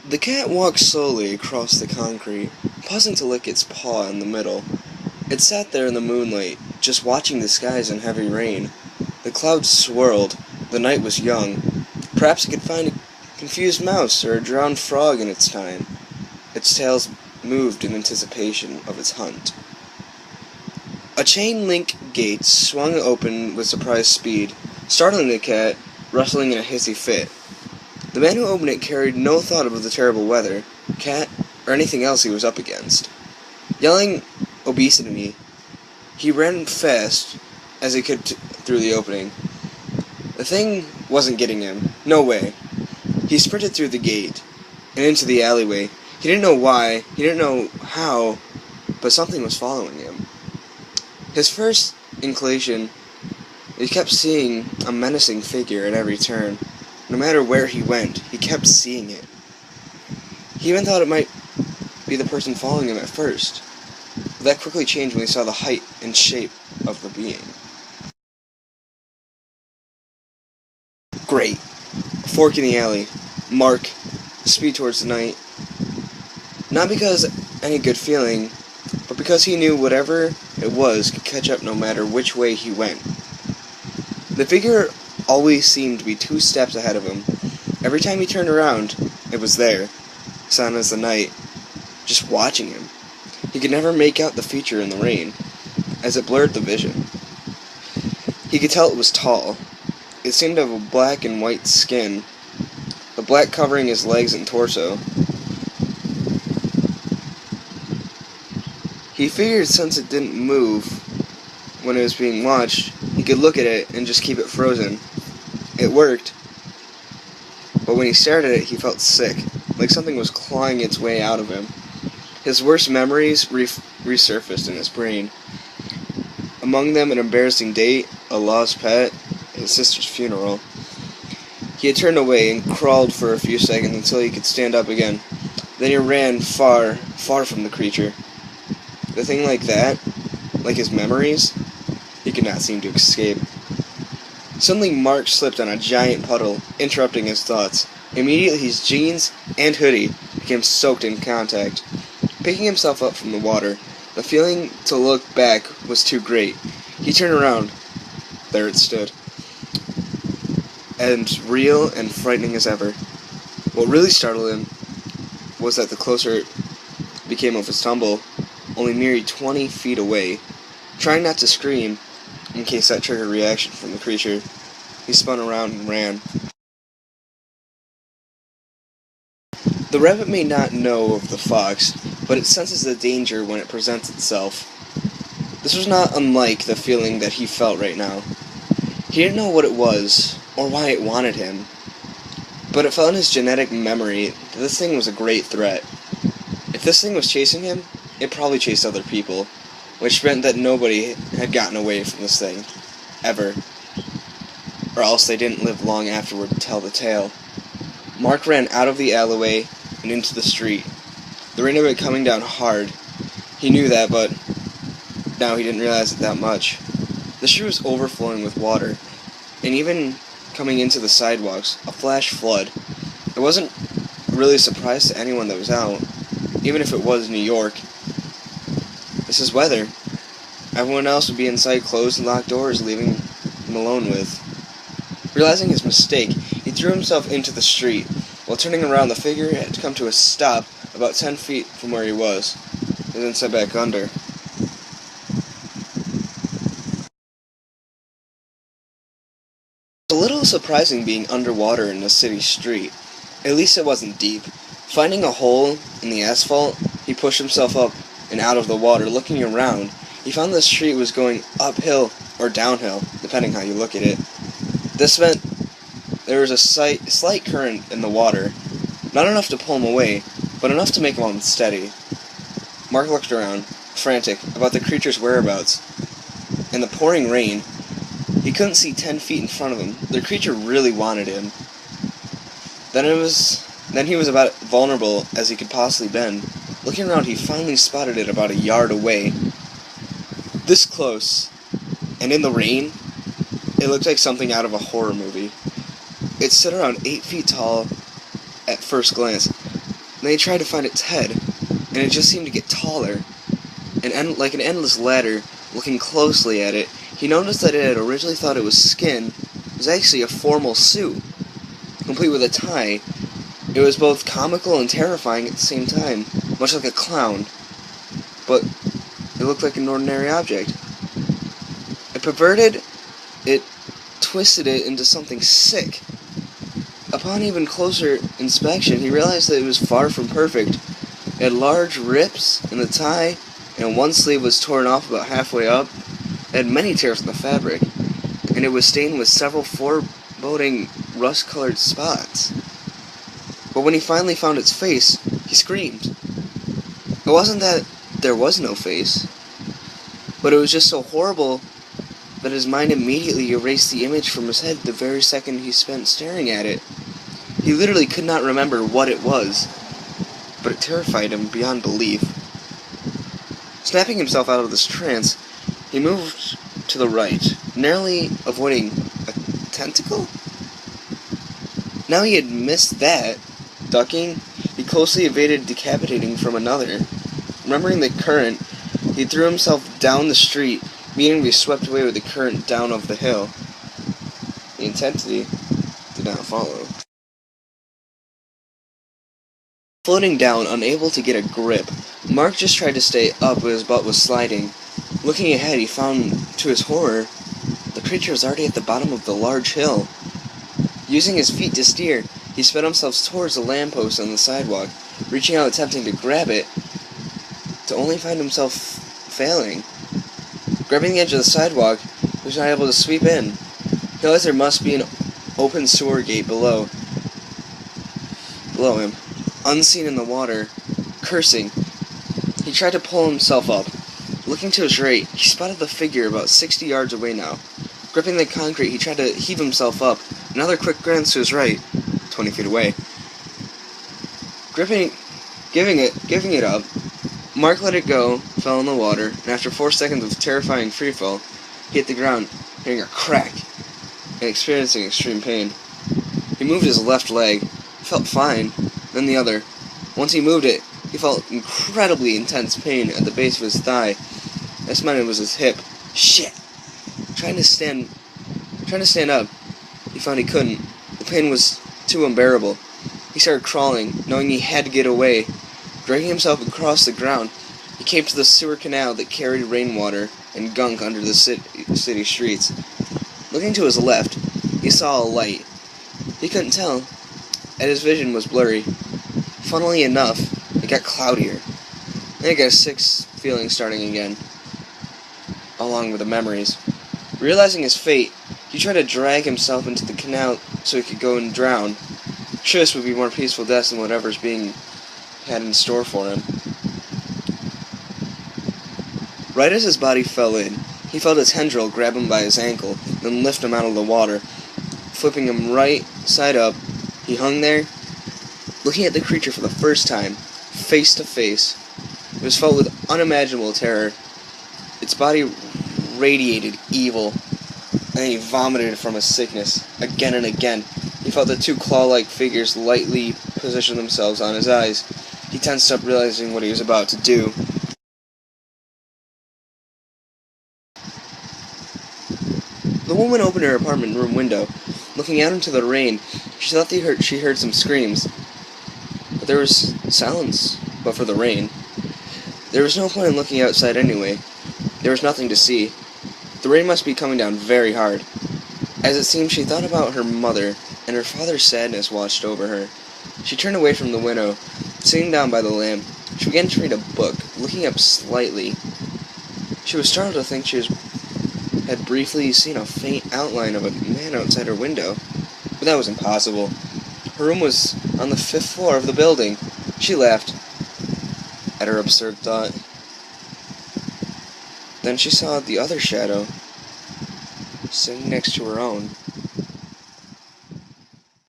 The cat walked slowly across the concrete, pausing to lick its paw in the middle. It sat there in the moonlight, just watching the skies in heavy rain. The clouds swirled. The night was young. Perhaps it could find a confused mouse or a drowned frog in its time. Its tail moved in anticipation of its hunt. A chain-link gate swung open with surprise speed, startling the cat, rustling in a hissy fit. The man who opened it carried no thought of the terrible weather, cat, or anything else he was up against. Yelling obesity, he ran fast as he could through the opening. The thing wasn't getting him. No way. He sprinted through the gate and into the alleyway. He didn't know why, he didn't know how, but something was following him. His first inclination, he kept seeing a menacing figure at every turn. No matter where he went, he kept seeing it. He even thought it might be the person following him at first, but that quickly changed when he saw the height and shape of the being. Great. A fork in the alley. Mark. Speed towards the night. Not because any good feeling, but because he knew whatever it was could catch up no matter which way he went. The figure always seemed to be 2 steps ahead of him. Every time he turned around, it was there, silent as the night, just watching him. He could never make out the feature in the rain, as it blurred the vision. He could tell it was tall. It seemed to have a black and white skin, the black covering his legs and torso. He figured since it didn't move when it was being watched, he could look at it and just keep it frozen. It worked, but when he stared at it, he felt sick, like something was clawing its way out of him. His worst memories resurfaced in his brain. Among them, an embarrassing date, a lost pet, his sister's funeral. He had turned away and crawled for a few seconds until he could stand up again. Then he ran far, far from the creature. The thing like that, like his memories, he could not seem to escape. Suddenly Mark slipped on a giant puddle, interrupting his thoughts. Immediately his jeans and hoodie became soaked in contact. Picking himself up from the water, the feeling to look back was too great. He turned around. There it stood. And real and frightening as ever. What really startled him was that the closer it became of his tumble, only nearly 20 feet away. Trying not to scream, in case that triggered a reaction from the creature, he spun around and ran. The rabbit may not know of the fox, but it senses the danger when it presents itself. This was not unlike the feeling that he felt right now. He didn't know what it was, or why it wanted him, but it felt in his genetic memory that this thing was a great threat. If this thing was chasing him, it probably chased other people, which meant that nobody had gotten away from this thing, ever. Or else they didn't live long afterward to tell the tale. Mark ran out of the alleyway and into the street. The rain had been coming down hard. He knew that, but now he didn't realize it that much. The street was overflowing with water, and even coming into the sidewalks, a flash flood. It wasn't really a surprise to anyone that was out, even if it was New York. This is weather. Everyone else would be inside closed and locked doors, leaving him alone with. Realizing his mistake, he threw himself into the street. While turning around, the figure had come to a stop about 10 feet from where he was, and then set back under. It's a little surprising being underwater in a city street. At least it wasn't deep. Finding a hole in the asphalt, he pushed himself up and out of the water. Looking around, he found the street was going uphill or downhill, depending how you look at it. This meant there was a slight current in the water, not enough to pull him away, but enough to make him unsteady. Mark looked around, frantic, about the creature's whereabouts. In the pouring rain, he couldn't see 10 feet in front of him. The creature really wanted him. Then he was about as vulnerable as he could possibly been. Looking around, he finally spotted it about a yard away. This close, and in the rain, it looked like something out of a horror movie. It stood around 8 feet tall at first glance, Then he tried to find its head, and it just seemed to get taller. Like an endless ladder, looking closely at it, he noticed that it had originally thought it was skin. It was actually a formal suit, complete with a tie. It was both comical and terrifying at the same time, much like a clown. But it looked like an ordinary object. It perverted, it twisted it into something sick. Upon even closer inspection, he realized that it was far from perfect. It had large rips in the tie, and one sleeve was torn off about halfway up. It had many tears in the fabric, and it was stained with several foreboding rust-colored spots. But when he finally found its face, he screamed. It wasn't that there was no face, but it was just so horrible that his mind immediately erased the image from his head the very second he spent staring at it. He literally could not remember what it was, but it terrified him beyond belief. Snapping himself out of this trance, he moved to the right, narrowly avoiding a tentacle? Now he had missed that. Ducking, he closely evaded decapitating from another. Remembering the current, he threw himself down the street, meaning to be swept away with the current down of the hill. The intensity did not follow. Floating down, unable to get a grip, Mark just tried to stay up, but his butt was sliding. Looking ahead, he found, to his horror, the creature was already at the bottom of the large hill. Using his feet to steer, he sped himself towards the lamppost on the sidewalk, reaching out attempting to grab it, to only find himself failing. Grabbing the edge of the sidewalk, he was not able to sweep in. He realized there must be an open sewer gate below him. Unseen in the water, cursing, he tried to pull himself up. Looking to his right, he spotted the figure about 60 yards away now. Gripping the concrete, he tried to heave himself up. Another quick glance to his right, 20 feet away. Giving it up, Mark let it go, fell in the water, and after 4 seconds of terrifying freefall, he hit the ground, hearing a crack, and experiencing extreme pain. He moved his left leg, felt fine, then the other. Once he moved it, he felt incredibly intense pain at the base of his thigh. This meant it was his hip. Shit! Trying to stand up, he found he couldn't. The pain was too unbearable. He started crawling, knowing he had to get away. Dragging himself across the ground, he came to the sewer canal that carried rainwater and gunk under the city streets. Looking to his left, he saw a light. He couldn't tell, and his vision was blurry. Funnily enough, it got cloudier. Then he got a sick feeling starting again, along with the memories. Realizing his fate, he tried to drag himself into the canal so he could go and drown. Sure, this would be more peaceful death than whatever's being had in store for him. Right as his body fell in, he felt a tendril grab him by his ankle, then lift him out of the water. Flipping him right side up, he hung there, looking at the creature for the first time, face to face. It was filled with unimaginable terror. Its body radiated evil, and then he vomited from his sickness, again and again. He felt the two claw-like figures lightly position themselves on his eyes. He tensed up, realizing what he was about to do. The woman opened her apartment room window. Looking out into the rain, she thought she heard some screams. But there was silence, but for the rain. There was no point in looking outside anyway. There was nothing to see. The rain must be coming down very hard. As it seemed, she thought about her mother, and her father's sadness watched over her. She turned away from the window. Sitting down by the lamp, she began to read a book, looking up slightly. She was startled to think she had briefly seen a faint outline of a man outside her window. But that was impossible. Her room was on the 5th floor of the building. She laughed at her absurd thought. Then she saw the other shadow, sitting next to her own.